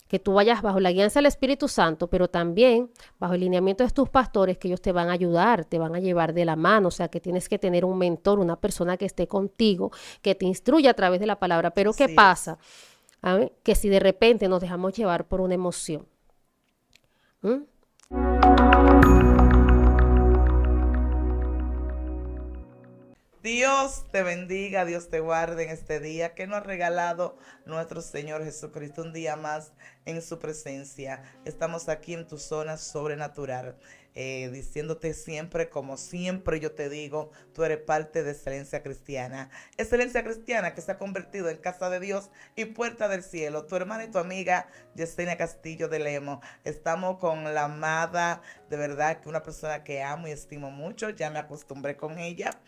que tú vayas bajo la guianza del Espíritu Santo, pero también bajo el lineamiento de tus pastores, que ellos te van a ayudar, te van a llevar de la mano, o sea, que tienes que tener un mentor, una persona que esté contigo, que te instruya a través de la palabra. Pero ¿qué Así es. pasa? ¿A ver? Que si de repente nos dejamos llevar por una emoción, ¿m? Dios te bendiga, Dios te guarde en este día que nos ha regalado nuestro Señor Jesucristo un día más en su presencia. Estamos aquí en tu zona sobrenatural, diciéndote siempre, como siempre yo te digo, tú eres parte de Excelencia Cristiana. Excelencia Cristiana que se ha convertido en casa de Dios y puerta del cielo. Tu hermana y tu amiga Yesenia Castillo de Lemo. Estamos con la amada, de verdad que una persona que amo y estimo mucho, ya me acostumbré con ella.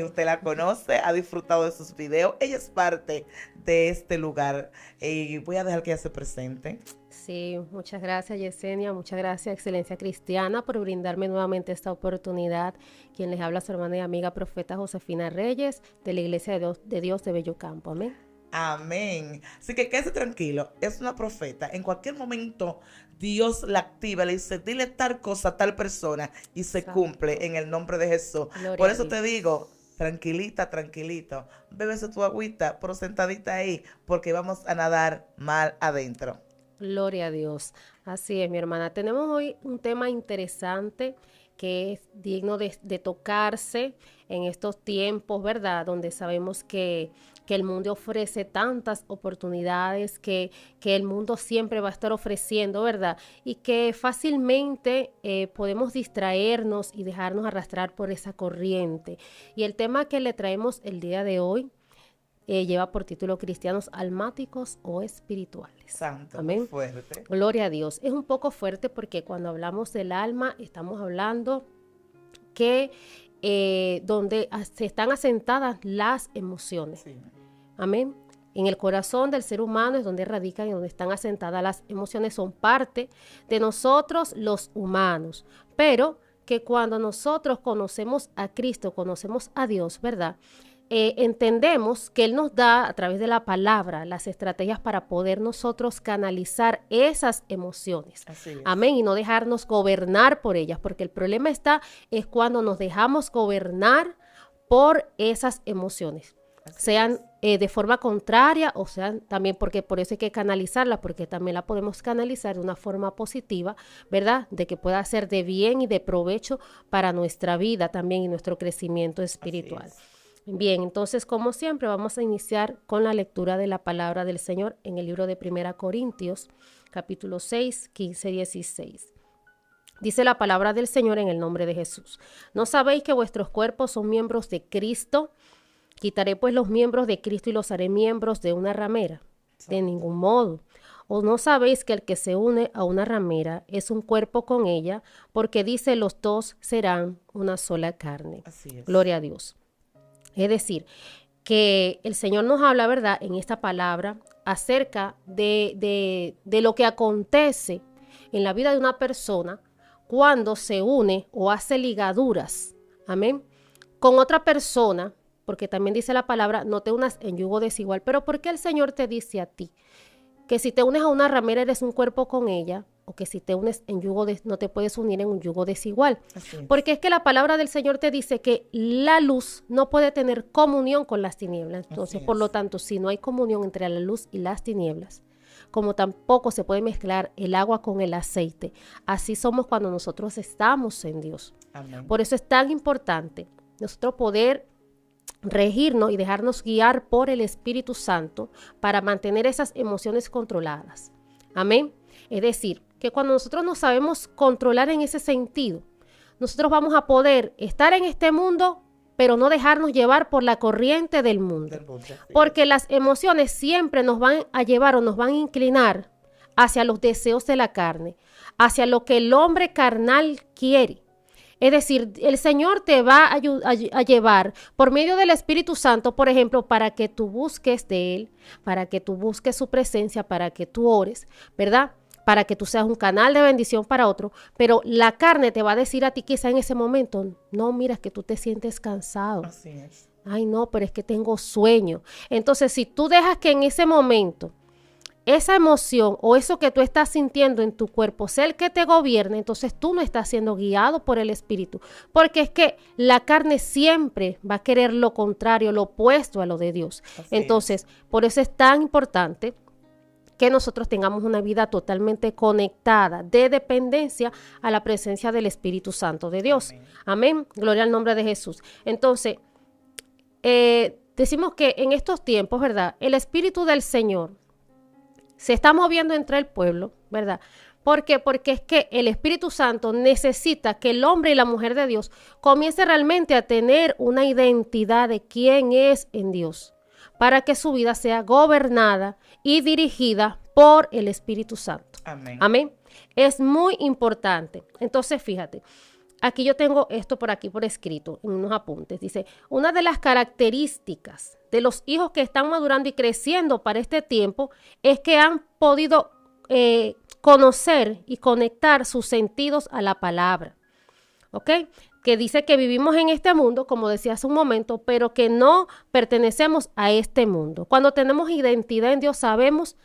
Usted la conoce, ha disfrutado de sus videos. Ella es parte de este lugar y voy a dejar que ella se presente. Sí, muchas gracias Yesenia, muchas gracias Excelencia Cristiana por brindarme nuevamente esta oportunidad. Quien les habla su hermana y amiga profeta Josefina Reyes de la Iglesia de Dios de Bello Campo. Amén. Amén. Así que quédese tranquilo, es una profeta. En cualquier momento Dios la activa, le dice, dile tal cosa a tal persona y se Exacto. cumple en el nombre de Jesús. Gloria Por a eso te Dios. digo, tranquilita, tranquilito, bébese tu agüita, pero sentadita ahí, porque vamos a nadar mal adentro. Gloria a Dios. Así es, mi hermana. Tenemos hoy un tema interesante que es digno de tocarse en estos tiempos, ¿verdad? Donde sabemos que el mundo ofrece tantas oportunidades, que el mundo siempre va a estar ofreciendo, ¿verdad? Y que fácilmente podemos distraernos y dejarnos arrastrar por esa corriente. Y el tema que le traemos el día de hoy lleva por título Cristianos almáticos o espirituales. Santo, muy Amén. fuerte. Gloria a Dios. Es un poco fuerte porque cuando hablamos del alma estamos hablando que donde se están asentadas las emociones. Sí. Amén. En el corazón del ser humano es donde radican y donde están asentadas las emociones, son parte de nosotros los humanos. Pero que cuando nosotros conocemos a Cristo, conocemos a Dios, ¿verdad? Entendemos que Él nos da a través de la palabra las estrategias para poder nosotros canalizar esas emociones. Así es. Amén. Y no dejarnos gobernar por ellas, porque el problema es cuando nos dejamos gobernar por esas emociones, Así sean de forma contraria o sean también, porque por eso hay que canalizarla, porque también la podemos canalizar de una forma positiva, ¿verdad? De que pueda ser de bien y de provecho para nuestra vida también y nuestro crecimiento espiritual. Bien, entonces como siempre vamos a iniciar con la lectura de la palabra del Señor en el libro de 1 Corintios, capítulo 6, 15, 16. Dice la palabra del Señor en el nombre de Jesús. ¿No sabéis que vuestros cuerpos son miembros de Cristo? Quitaré pues los miembros de Cristo y los haré miembros de una ramera. De ningún modo. ¿O no sabéis que el que se une a una ramera es un cuerpo con ella? Porque dice, los dos serán una sola carne. Así es. Gloria a Dios. Es decir, que el Señor nos habla, ¿verdad?, en esta palabra acerca de lo que acontece en la vida de una persona cuando se une o hace ligaduras, amén, con otra persona, porque también dice la palabra, no te unas en yugo desigual. Pero ¿por qué el Señor te dice a ti que si te unes a una ramera eres un cuerpo con ella? O que si te unes en yugo, no te puedes unir en un yugo desigual. Porque es que la palabra del Señor te dice que la luz no puede tener comunión con las tinieblas. Entonces, por lo tanto, si no hay comunión entre la luz y las tinieblas, como tampoco se puede mezclar el agua con el aceite, así somos cuando nosotros estamos en Dios. Amén. Por eso es tan importante nosotros poder regirnos y dejarnos guiar por el Espíritu Santo para mantener esas emociones controladas. Amén. Es decir, que cuando nosotros nos sabemos controlar en ese sentido, nosotros vamos a poder estar en este mundo, pero no dejarnos llevar por la corriente del mundo. Porque las emociones siempre nos van a llevar o nos van a inclinar hacia los deseos de la carne, hacia lo que el hombre carnal quiere. Es decir, el Señor te va a llevar por medio del Espíritu Santo, por ejemplo, para que tú busques de Él, para que tú busques su presencia, para que tú ores, ¿verdad? Para que tú seas un canal de bendición para otro, pero la carne te va a decir a ti quizá en ese momento, no, mira, es que tú te sientes cansado. Así es. Ay, no, pero es que tengo sueño. Entonces, si tú dejas que en ese momento esa emoción o eso que tú estás sintiendo en tu cuerpo sea el que te gobierne, entonces tú no estás siendo guiado por el Espíritu, porque es que la carne siempre va a querer lo contrario, lo opuesto a lo de Dios. Entonces, por eso es tan importante que nosotros tengamos una vida totalmente conectada, de dependencia a la presencia del Espíritu Santo de Dios. Amén. Gloria al nombre de Jesús. Entonces, decimos que en estos tiempos, ¿verdad? El Espíritu del Señor se está moviendo entre el pueblo, ¿verdad? ¿Por qué? Porque es que el Espíritu Santo necesita que el hombre y la mujer de Dios comience realmente a tener una identidad de quién es en Dios, para que su vida sea gobernada y dirigida por el Espíritu Santo. Amén. Amén. Es muy importante. Entonces, fíjate, aquí yo tengo esto por aquí por escrito, en unos apuntes. Dice, una de las características de los hijos que están madurando y creciendo para este tiempo es que han podido conocer y conectar sus sentidos a la palabra. ¿Ok? Que dice que vivimos en este mundo, como decía hace un momento, pero que no pertenecemos a este mundo. Cuando tenemos identidad en Dios, sabemos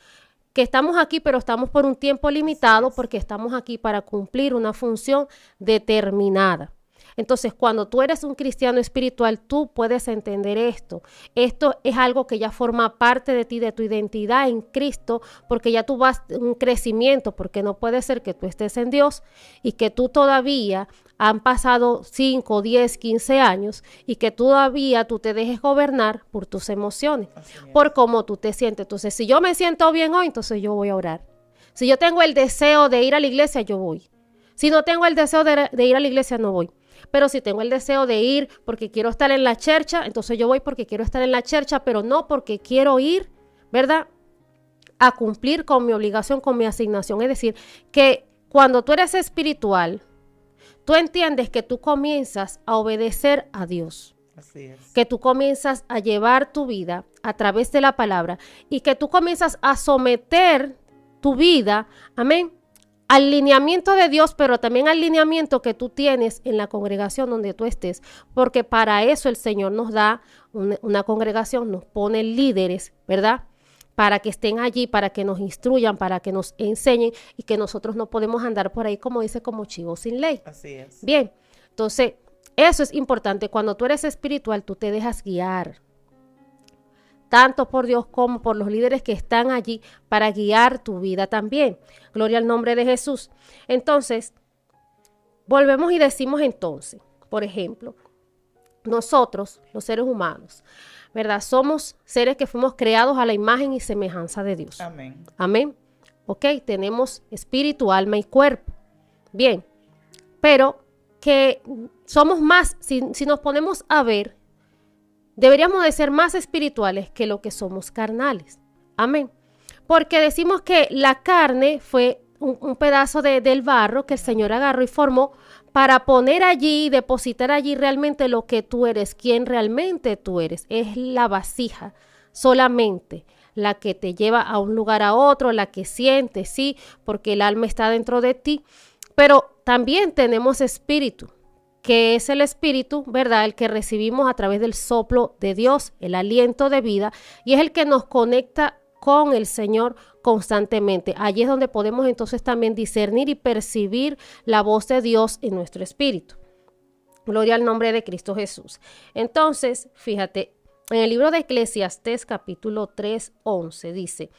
que estamos aquí, pero estamos por un tiempo limitado porque estamos aquí para cumplir una función determinada. Entonces, cuando tú eres un cristiano espiritual, tú puedes entender esto. Esto es algo que ya forma parte de ti, de tu identidad en Cristo, porque ya tú vas en un crecimiento, porque no puede ser que tú estés en Dios y que tú todavía han pasado 5, 10, 15 años y que todavía tú te dejes gobernar por tus emociones, por cómo tú te sientes. Entonces, si yo me siento bien hoy, entonces yo voy a orar. Si yo tengo el deseo de ir a la iglesia, yo voy. Si no tengo el deseo de ir a la iglesia, no voy. Pero si tengo el deseo de ir porque quiero estar en la chercha, entonces yo voy porque quiero estar en la chercha, pero no porque quiero ir, ¿verdad?, a cumplir con mi obligación, con mi asignación. Es decir, que cuando tú eres espiritual, tú entiendes que tú comienzas a obedecer a Dios. Así es. Que tú comienzas a llevar tu vida a través de la palabra y que tú comienzas a someter tu vida, amén, al lineamiento de Dios, pero también al lineamiento que tú tienes en la congregación donde tú estés, porque para eso el Señor nos da una congregación, nos pone líderes, ¿verdad?, para que estén allí, para que nos instruyan, para que nos enseñen y que nosotros no podemos andar por ahí, como dice, como chivos sin ley. Así es. Bien, entonces, eso es importante. Cuando tú eres espiritual, tú te dejas guiar, tanto por Dios como por los líderes que están allí para guiar tu vida también. Gloria al nombre de Jesús. Entonces, volvemos y decimos entonces, por ejemplo, nosotros, los seres humanos, ¿verdad? Somos seres que fuimos creados a la imagen y semejanza de Dios. Amén. Amén. Ok, tenemos espíritu, alma y cuerpo. Bien, pero que somos más, si nos ponemos a ver, deberíamos de ser más espirituales que lo que somos carnales. Amén. Porque decimos que la carne fue un pedazo del barro que el Señor agarró y formó para poner allí y depositar allí realmente lo que tú eres, quién realmente tú eres. Es la vasija solamente la que te lleva a un lugar a otro, la que sientes, sí, porque el alma está dentro de ti. Pero también tenemos espíritu, que es el espíritu, ¿verdad?, el que recibimos a través del soplo de Dios, el aliento de vida, y es el que nos conecta con el Señor constantemente. Allí es donde podemos entonces también discernir y percibir la voz de Dios en nuestro espíritu. Gloria al nombre de Cristo Jesús. Entonces, fíjate, en el libro de Eclesiastés capítulo 3:11 dice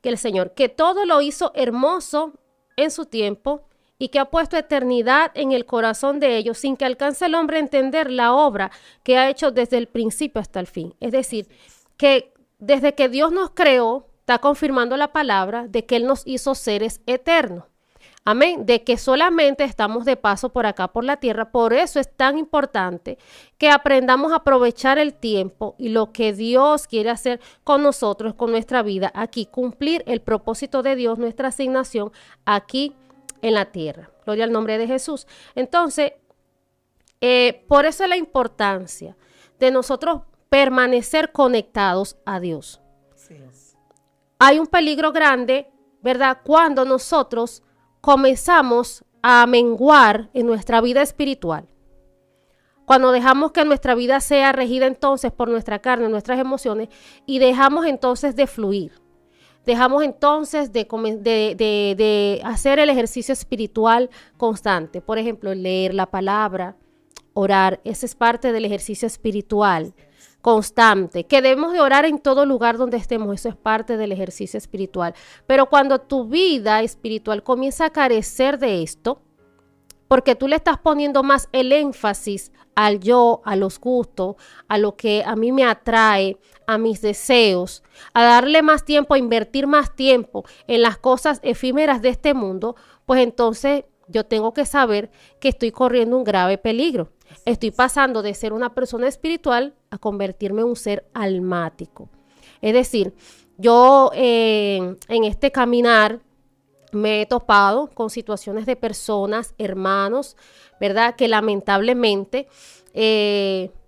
que el Señor, que todo lo hizo hermoso en su tiempo, y que ha puesto eternidad en el corazón de ellos, sin que alcance el hombre a entender la obra que ha hecho desde el principio hasta el fin. Es decir, que desde que Dios nos creó, está confirmando la palabra de que Él nos hizo seres eternos. Amén, de que solamente estamos de paso por acá, por la tierra. Por eso es tan importante que aprendamos a aprovechar el tiempo y lo que Dios quiere hacer con nosotros, con nuestra vida aquí, cumplir el propósito de Dios, nuestra asignación aquí en la tierra. Gloria al nombre de Jesús. Entonces, por eso es la importancia de nosotros permanecer conectados a Dios. Así es. Hay un peligro grande, ¿verdad?, cuando nosotros comenzamos a menguar en nuestra vida espiritual. Cuando dejamos que nuestra vida sea regida entonces por nuestra carne, nuestras emociones, y dejamos entonces de fluir. dejamos entonces de hacer el ejercicio espiritual constante. Por ejemplo, leer la palabra, orar, ese es parte del ejercicio espiritual constante, que debemos de orar en todo lugar donde estemos, eso es parte del ejercicio espiritual. Pero cuando tu vida espiritual comienza a carecer de esto, porque tú le estás poniendo más el énfasis al yo, a los gustos, a lo que a mí me atrae, a mis deseos, a darle más tiempo, a invertir más tiempo en las cosas efímeras de este mundo, pues entonces yo tengo que saber que estoy corriendo un grave peligro. Estoy pasando de ser una persona espiritual a convertirme en un ser almático. Es decir, yo en este caminar me he topado con situaciones de personas, hermanos, ¿verdad? Que lamentablemente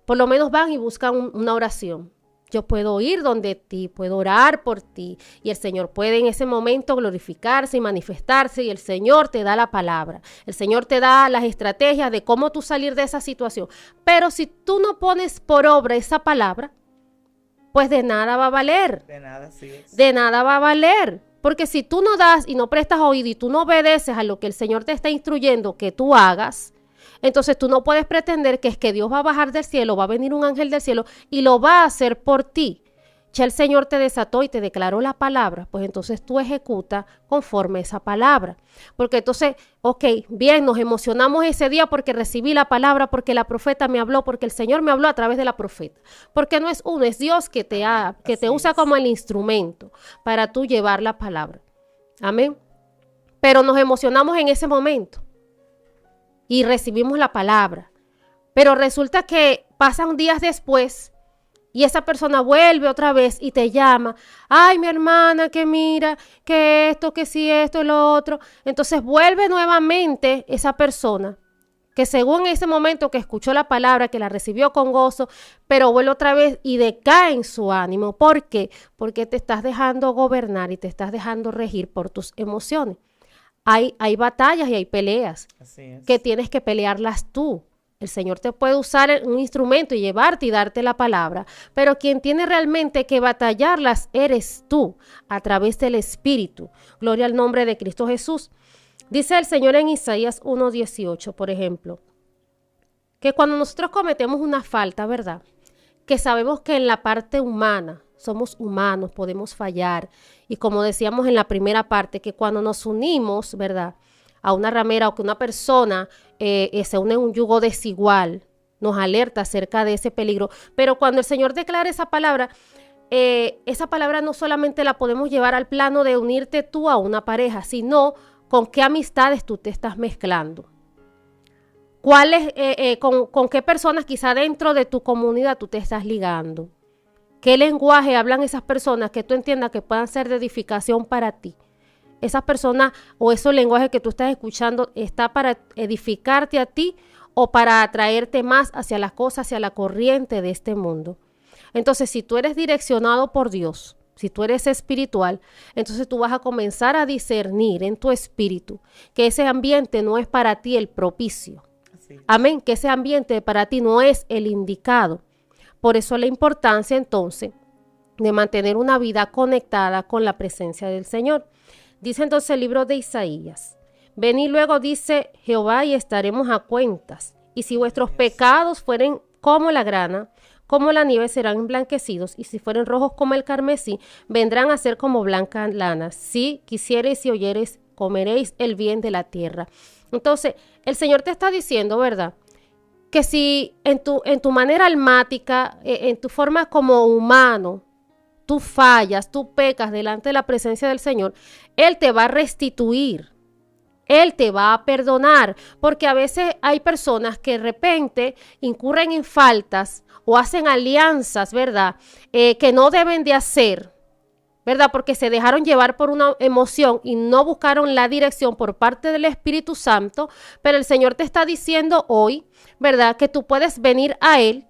por lo menos van y buscan una oración. Yo puedo ir donde ti, puedo orar por ti y el Señor puede en ese momento glorificarse y manifestarse y el Señor te da la palabra. El Señor te da las estrategias de cómo tú salir de esa situación. Pero si tú no pones por obra esa palabra, pues de nada va a valer. De nada, sí es. De nada va a valer. Porque si tú no das y no prestas oído y tú no obedeces a lo que el Señor te está instruyendo que tú hagas, entonces tú no puedes pretender que es que Dios va a bajar del cielo, va a venir un ángel del cielo y lo va a hacer por ti. Ya el Señor te desató y te declaró la palabra, pues entonces tú ejecuta conforme esa palabra. Porque entonces, ok, bien, nos emocionamos ese día porque recibí la palabra, porque la profeta me habló, porque el Señor me habló a través de la profeta. Porque no es uno, es Dios que te usa como el instrumento para tú llevar la palabra. Amén. Pero nos emocionamos en ese momento y recibimos la palabra. Pero resulta que pasan días después y esa persona vuelve otra vez y te llama. Ay, mi hermana, que mira, que esto, que sí, esto y lo otro. Entonces vuelve nuevamente esa persona que según ese momento que escuchó la palabra, que la recibió con gozo, pero vuelve otra vez y decae en su ánimo. ¿Por qué? Porque te estás dejando gobernar y te estás dejando regir por tus emociones. Hay batallas y hay peleas que tienes que pelearlas tú. El Señor te puede usar un instrumento y llevarte y darte la palabra, pero quien tiene realmente que batallarlas eres tú a través del Espíritu. Gloria al nombre de Cristo Jesús. Dice el Señor en Isaías 1:18, por ejemplo, que cuando nosotros cometemos una falta, ¿verdad? Que sabemos que en la parte humana, somos humanos, podemos fallar. Y como decíamos en la primera parte, que cuando nos unimos, ¿verdad?, a una ramera o que una persona se une en un yugo desigual, nos alerta acerca de ese peligro. Pero cuando el Señor declara esa palabra no solamente la podemos llevar al plano de unirte tú a una pareja, sino con qué amistades tú te estás mezclando. Con qué personas quizá dentro de tu comunidad tú te estás ligando. ¿Qué lenguaje hablan esas personas que tú entiendas que puedan ser de edificación para ti? Esas personas o esos lenguajes que tú estás escuchando, ¿está para edificarte a ti o para atraerte más hacia las cosas, hacia la corriente de este mundo? Entonces, si tú eres direccionado por Dios, si tú eres espiritual, entonces tú vas a comenzar a discernir en tu espíritu que ese ambiente no es para ti el propicio. Amén, que ese ambiente para ti no es el indicado. Por eso la importancia entonces de mantener una vida conectada con la presencia del Señor. Dice entonces el libro de Isaías, ven y luego dice Jehová y estaremos a cuentas. Y si vuestros pecados fueren como la grana, como la nieve serán emblanquecidos, y si fueren rojos como el carmesí, vendrán a ser como blanca lana. Si quisiereis y oyereis, comeréis el bien de la tierra. Entonces, el Señor te está diciendo, ¿verdad?, que si en tu manera almática, en tu forma como humano, tú fallas, tú pecas delante de la presencia del Señor, Él te va a restituir, Él te va a perdonar, porque a veces hay personas que de repente incurren en faltas o hacen alianzas, ¿verdad?, que no deben de hacer, ¿verdad?, porque se dejaron llevar por una emoción y no buscaron la dirección por parte del Espíritu Santo, pero el Señor te está diciendo hoy, ¿verdad?, que tú puedes venir a Él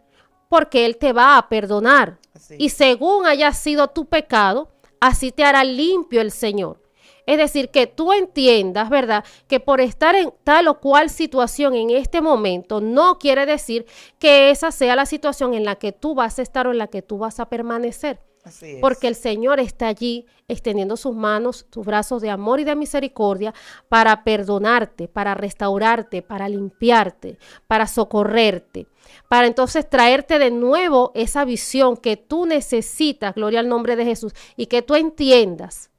porque Él te va a perdonar. Así. Y según haya sido tu pecado, así te hará limpio el Señor. Es decir, que tú entiendas, ¿verdad?, que por estar en tal o cual situación en este momento no quiere decir que esa sea la situación en la que tú vas a estar o en la que tú vas a permanecer. Así porque el es. Señor está allí extendiendo sus manos, sus brazos de amor y de misericordia para perdonarte, para restaurarte, para limpiarte, para socorrerte, para entonces traerte de nuevo esa visión que tú necesitas, gloria al nombre de Jesús, y que tú entiendas,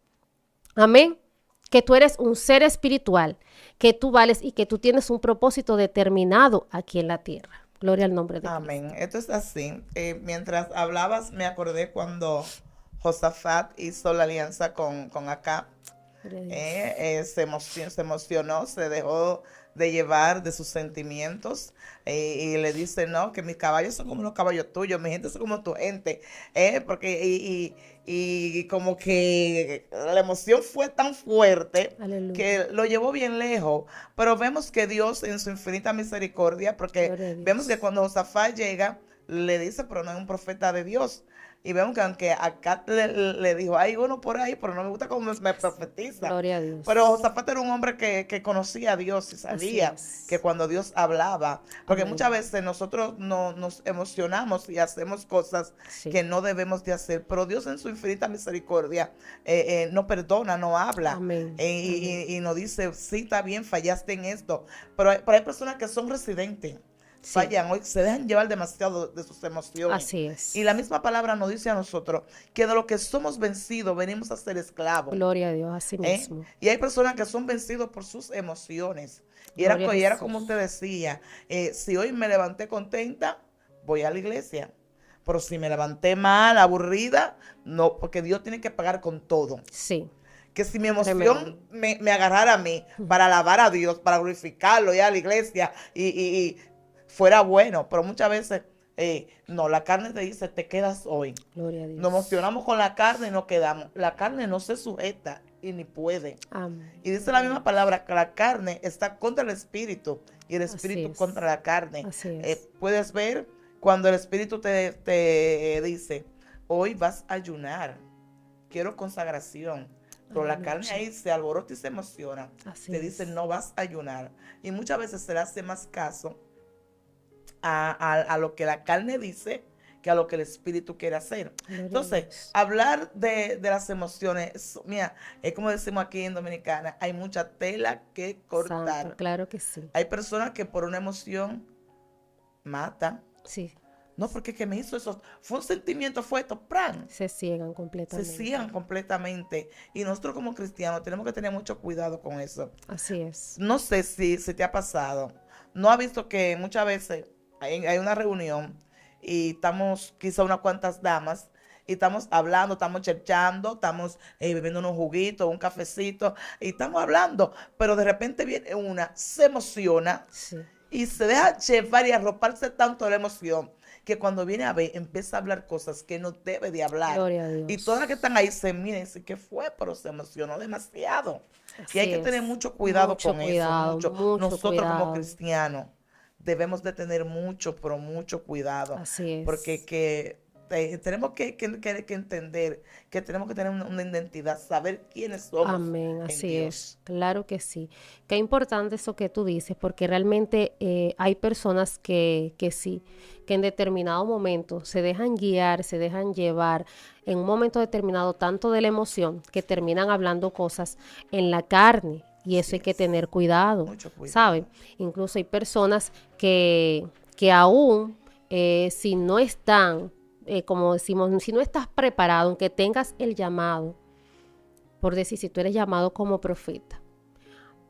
amén, que tú eres un ser espiritual, que tú vales y que tú tienes un propósito determinado aquí en la tierra. Gloria al nombre de Amén. Cristo. Esto es así. Mientras hablabas, me acordé cuando Josafat hizo la alianza con Acab. Gloria a Dios. Se emocionó, se dejó de llevar de sus sentimientos, y le dice, no, que mis caballos son como los caballos tuyos, mi gente son como tu gente, porque y como que la emoción fue tan fuerte Aleluya. que lo llevó bien lejos, pero vemos que Dios en su infinita misericordia, porque Gloria a vemos que Dios. cuando Josafat llega, le dice, pero no es un profeta de Dios. Y vemos que aunque acá le dijo, hay uno por ahí, pero no me gusta cómo me profetiza. Gloria a Pero Dios. Josafat era un hombre que conocía a Dios y Así sabía que es. cuando Dios hablaba, porque muchas Amén. veces nosotros no, nos emocionamos y hacemos cosas Sí. que no debemos de hacer, pero Dios en su infinita misericordia no perdona, no habla, Amén. Amén. y nos dice, sí, está bien, fallaste en esto, pero hay personas que son residentes, Sí. fallan, hoy se dejan llevar demasiado de sus emociones. Así Y la es. misma palabra nos dice a nosotros que de lo que somos vencidos venimos a ser esclavos. Gloria a Dios. Así ¿Eh? mismo. Y hay personas que son vencidos por sus emociones. Gloria a Y era como usted Jesús. decía, si hoy me levanté contenta, voy a la iglesia. Pero si me levanté mal, aburrida, no, porque Dios tiene que pagar con todo. Sí. Que si mi Tremendo. emoción me agarrara a mí para alabar a Dios, para glorificarlo, ir a la iglesia y fuera bueno, pero muchas veces no, la carne te dice, te quedas hoy. Gloria a Nos Dios. emocionamos con la carne y nos quedamos. La carne no se sujeta y ni puede. Amén. Y dice la Gloria a misma Dios. palabra que la carne está contra el espíritu y el Así espíritu es. contra la carne. Así es. Puedes ver cuando el espíritu te dice, hoy vas a ayunar, quiero consagración. Pero la carne Aleluya. ahí se alborota y se emociona. Así Te dice, es. no vas a ayunar. Y muchas veces se le hace más caso a lo que la carne dice que a lo que el espíritu quiere hacer. Gloria a Entonces, Dios. hablar de las emociones, mira, es como decimos aquí en Dominicana, hay mucha tela que Santo. cortar. Claro que sí. Hay personas que por una emoción matan. Sí. No, porque que me hizo eso, fue un sentimiento, fue esto, ¡pran! Se ciegan Se completamente. ciegan completamente. Y nosotros como cristianos tenemos que tener mucho cuidado con eso. Así es. No sé si te ha pasado. ¿No has visto que muchas veces hay una reunión y estamos quizá unas cuantas damas y estamos hablando, estamos cherchando, estamos bebiendo unos juguitos, un cafecito y estamos hablando, pero de repente viene una, se emociona Sí. y se deja llevar y arroparse tanto de la emoción que cuando viene a ver empieza a hablar cosas que no debe de hablar. Gloria a Y todas las que Dios. están ahí se miran y dicen, ¿qué fue? Pero se emocionó demasiado. Y hay Así que tener es. mucho cuidado Mucho con eso, cuidado, mucho. mucho Nosotros como cuidado. cristianos debemos de tener mucho, pero mucho cuidado, Así porque es. tenemos que entender que tenemos que tener una identidad, saber quiénes somos Amén, en así es, Dios. claro que sí. Qué importante eso que tú dices, porque realmente hay personas que sí, que en determinado momento se dejan guiar, se dejan llevar en un momento determinado tanto de la emoción que terminan hablando cosas en la carne y eso Así hay que es, tener cuidado, mucho ¿saben? cuidado. Incluso hay personas que aún si no están, como decimos, si no estás preparado, aunque tengas el llamado, por decir, si tú eres llamado como profeta,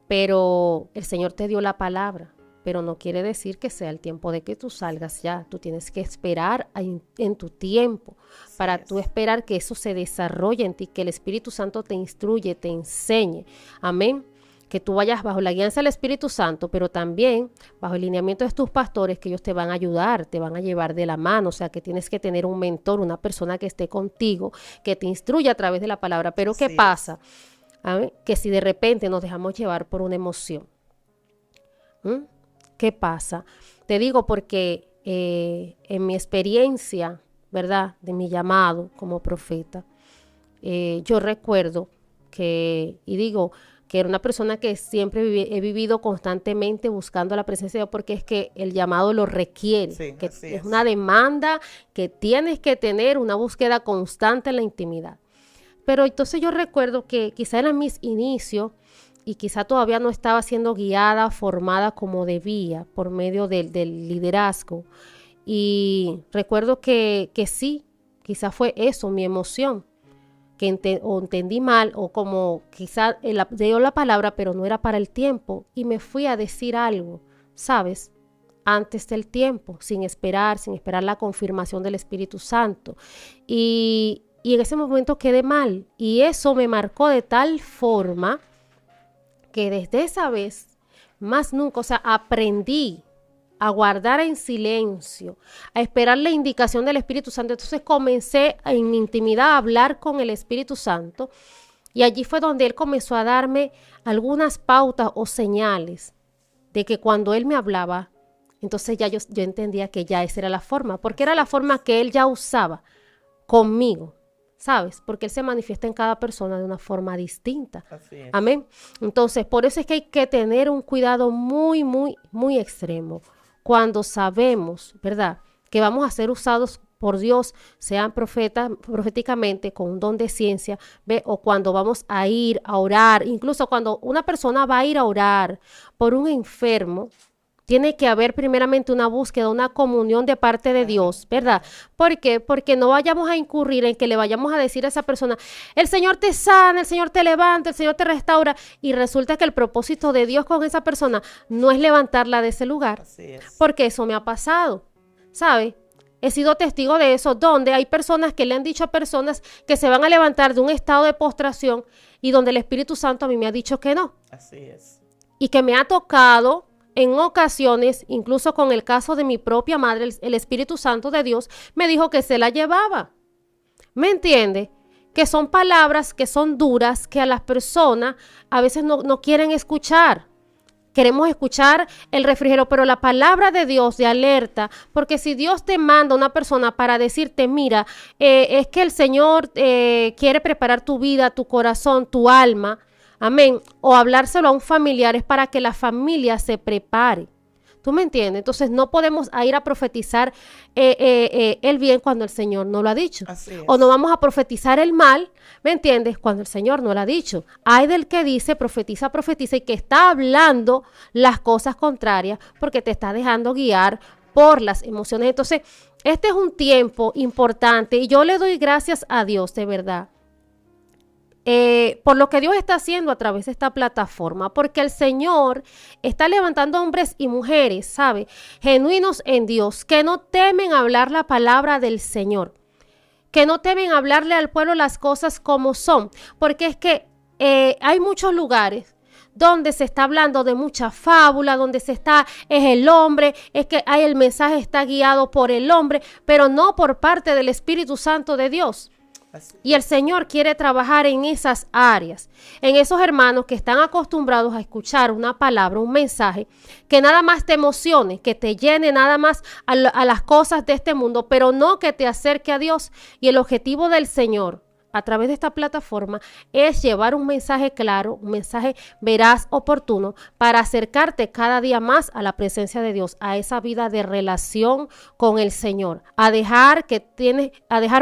pero el Señor te dio la palabra, pero no quiere decir que sea el tiempo de que tú salgas ya. Tú tienes que esperar en tu tiempo Así para tú es. esperar que eso se desarrolle en ti, que el Espíritu Santo te instruye, te enseñe. Amén. Que tú vayas bajo la guianza del Espíritu Santo, pero también bajo el lineamiento de tus pastores, que ellos te van a ayudar, te van a llevar de la mano. O sea, que tienes que tener un mentor, una persona que esté contigo, que te instruya a través de la palabra. Pero ¿qué Así es. pasa? ¿Amén? Que si de repente nos dejamos llevar por una emoción, ¿m? ¿Qué pasa? Te digo porque en mi experiencia, ¿verdad? De mi llamado como profeta, yo recuerdo que, y digo, que era una persona que siempre he vivido constantemente buscando la presencia de Dios, porque es que el llamado lo requiere, Sí, que así es es. una demanda que tienes que tener, una búsqueda constante en la intimidad. Pero entonces yo recuerdo que quizá eran mis inicios y quizá todavía no estaba siendo guiada, formada como debía por medio del liderazgo. Y recuerdo que sí, quizá fue eso, mi emoción, que o entendí mal, o como quizá dio la palabra, pero no era para el tiempo, y me fui a decir algo, ¿sabes? Antes del tiempo, sin esperar la confirmación del Espíritu Santo. Y en ese momento quedé mal, y eso me marcó de tal forma que desde esa vez, más nunca, o sea, aprendí a guardar en silencio, a esperar la indicación del Espíritu Santo. Entonces comencé en mi intimidad a hablar con el Espíritu Santo, y allí fue donde Él comenzó a darme algunas pautas o señales de que cuando Él me hablaba, entonces ya yo entendía que ya esa era la forma, porque era la forma que Él ya usaba conmigo, ¿sabes? Porque Él se manifiesta en cada persona de una forma distinta. Así es. Amén. Entonces, por eso es que hay que tener un cuidado muy, muy, muy extremo cuando sabemos, ¿verdad?, que vamos a ser usados por Dios, sean proféticamente, con un don de ciencia, ¿ve? O cuando vamos a ir a orar, incluso cuando una persona va a ir a orar por un enfermo, tiene que haber primeramente una búsqueda, una comunión de parte de Dios, ¿verdad? ¿Por qué? Porque no vayamos a incurrir en que le vayamos a decir a esa persona, el Señor te sana, el Señor te levanta, el Señor te restaura, y resulta que el propósito de Dios con esa persona no es levantarla de ese lugar. Así es. Porque eso me ha pasado, ¿sabe? He sido testigo de eso, donde hay personas que le han dicho a personas que se van a levantar de un estado de postración, y donde el Espíritu Santo a mí me ha dicho que no. Así es. Y que me ha tocado en ocasiones, incluso con el caso de mi propia madre, el Espíritu Santo de Dios me dijo que se la llevaba. ¿Me entiende? Que son palabras que son duras, que a las personas a veces no quieren escuchar. Queremos escuchar el refrigerio, pero la palabra de Dios de alerta, porque si Dios te manda a una persona para decirte, mira, es que el Señor quiere preparar tu vida, tu corazón, tu alma, amén, o hablárselo a un familiar, es para que la familia se prepare. ¿Tú me entiendes? Entonces no podemos ir a profetizar el bien cuando el Señor no lo ha dicho. Así es. O no vamos a profetizar el mal, ¿me entiendes? Cuando el Señor no lo ha dicho. Hay del que dice, profetiza, profetiza, y que está hablando las cosas contrarias porque te está dejando guiar por las emociones. Entonces, este es un tiempo importante y yo le doy gracias a Dios, de verdad. Por lo que Dios está haciendo a través de esta plataforma, porque el Señor está levantando hombres y mujeres, ¿sabe?, genuinos en Dios, que no temen hablar la palabra del Señor, que no temen hablarle al pueblo las cosas como son, porque es que hay muchos lugares donde se está hablando de mucha fábula, donde es el hombre, es que el mensaje está guiado por el hombre, pero no por parte del Espíritu Santo de Dios. Y el Señor quiere trabajar en esas áreas, en esos hermanos que están acostumbrados a escuchar una palabra, un mensaje, que nada más te emocione, que te llene nada más a las cosas de este mundo, pero no que te acerque a Dios. Y el objetivo del Señor a través de esta plataforma es llevar un mensaje claro, un mensaje veraz, oportuno, para acercarte cada día más a la presencia de Dios, a esa vida de relación con el Señor, a dejar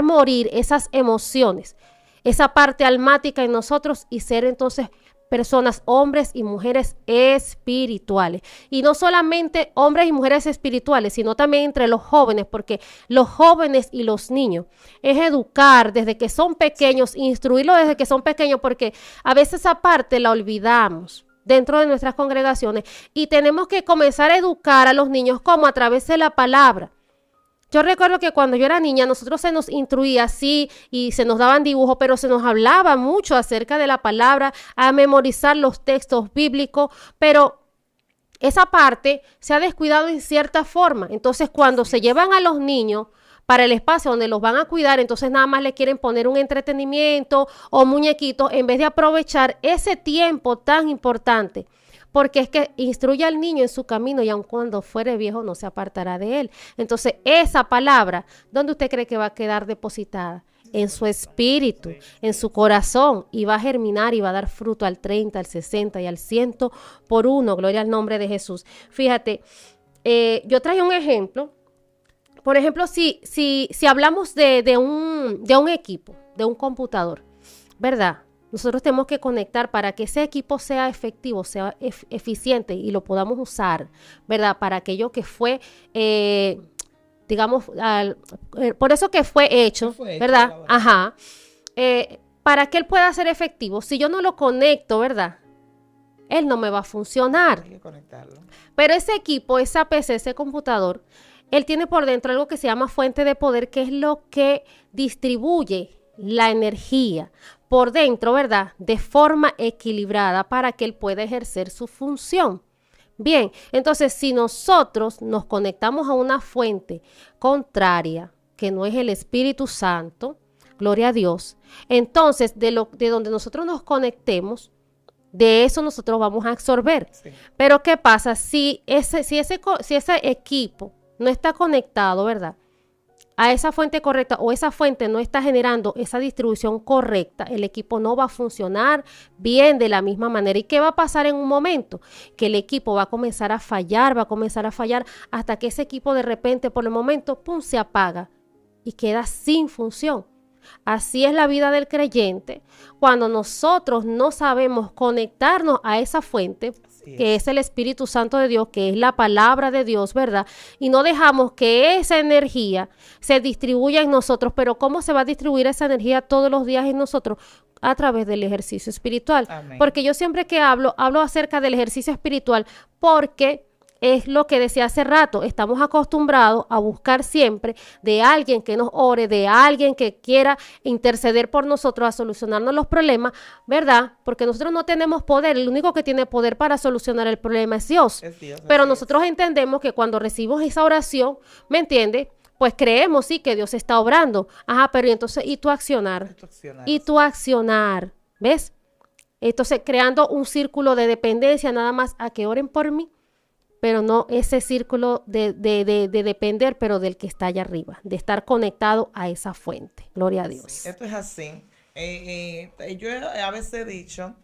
morir esas emociones, esa parte almática en nosotros, y ser entonces personas, hombres y mujeres espirituales. Y no solamente hombres y mujeres espirituales, sino también entre los jóvenes, porque los jóvenes y los niños es educar desde que son pequeños, instruirlos desde que son pequeños, porque a veces esa parte la olvidamos dentro de nuestras congregaciones, y tenemos que comenzar a educar a los niños como a través de la palabra. Yo recuerdo que cuando yo era niña, nosotros se nos instruía así y se nos daban dibujos, pero se nos hablaba mucho acerca de la palabra, a memorizar los textos bíblicos, pero esa parte se ha descuidado en cierta forma. Entonces, cuando se llevan a los niños para el espacio donde los van a cuidar, entonces nada más le quieren poner un entretenimiento o muñequitos en vez de aprovechar ese tiempo tan importante. Porque es que instruye al niño en su camino y aun cuando fuere viejo no se apartará de él. Entonces, esa palabra, ¿dónde usted cree que va a quedar depositada? en su espíritu, en su corazón, y va a germinar y va a dar fruto al 30, al 60 y al 100 por uno. Gloria al nombre de Jesús. Fíjate, yo traía un ejemplo. Por ejemplo, si hablamos de un equipo, de un computador, ¿verdad? Nosotros tenemos que conectar para que ese equipo sea efectivo, sea eficiente y lo podamos usar, ¿verdad? Para aquello que fue, digamos, por eso que fue hecho, ¿verdad? Ajá. Para que él pueda ser efectivo, si yo no lo conecto, ¿verdad? Él no me va a funcionar. Hay que conectarlo. Pero ese equipo, esa PC, ese computador, él tiene por dentro algo que se llama fuente de poder, que es lo que distribuye la energía por dentro, ¿verdad? De forma equilibrada para que él pueda ejercer su función. Bien, entonces si nosotros nos conectamos a una fuente contraria, que no es el Espíritu Santo, gloria a Dios, entonces de donde nosotros nos conectemos, de eso nosotros vamos a absorber. Sí. Pero ¿qué pasa? Si ese equipo no está conectado, ¿verdad?, a esa fuente correcta, o esa fuente no está generando esa distribución correcta, el equipo no va a funcionar bien de la misma manera. ¿Y qué va a pasar en un momento? Que el equipo va a comenzar a fallar, hasta que ese equipo de repente, por el momento, ¡pum!, se apaga y queda sin función. Así es la vida del creyente. Cuando nosotros no sabemos conectarnos a esa fuente, que es el Espíritu Santo de Dios, que es la palabra de Dios, ¿verdad? Y no dejamos que esa energía se distribuya en nosotros. Pero ¿cómo se va a distribuir esa energía todos los días en nosotros? A través del ejercicio espiritual. Amén. Porque yo siempre que hablo acerca del ejercicio espiritual, porque es lo que decía hace rato, estamos acostumbrados a buscar siempre de alguien que nos ore, de alguien que quiera interceder por nosotros, a solucionarnos los problemas, ¿verdad? Porque nosotros no tenemos poder, el único que tiene poder para solucionar el problema es Dios. Pero nosotros entendemos que cuando recibimos esa oración, ¿me entiendes?, pues creemos, sí, que Dios está obrando. Ajá, pero entonces, ¿y tu accionar? ¿Y tu accionar? ¿Ves? Entonces, creando un círculo de dependencia nada más a que oren por mí, pero no ese círculo de depender, pero del que está allá arriba, de estar conectado a esa fuente. Gloria a Dios. Sí, esto es así. Yo a veces he dicho,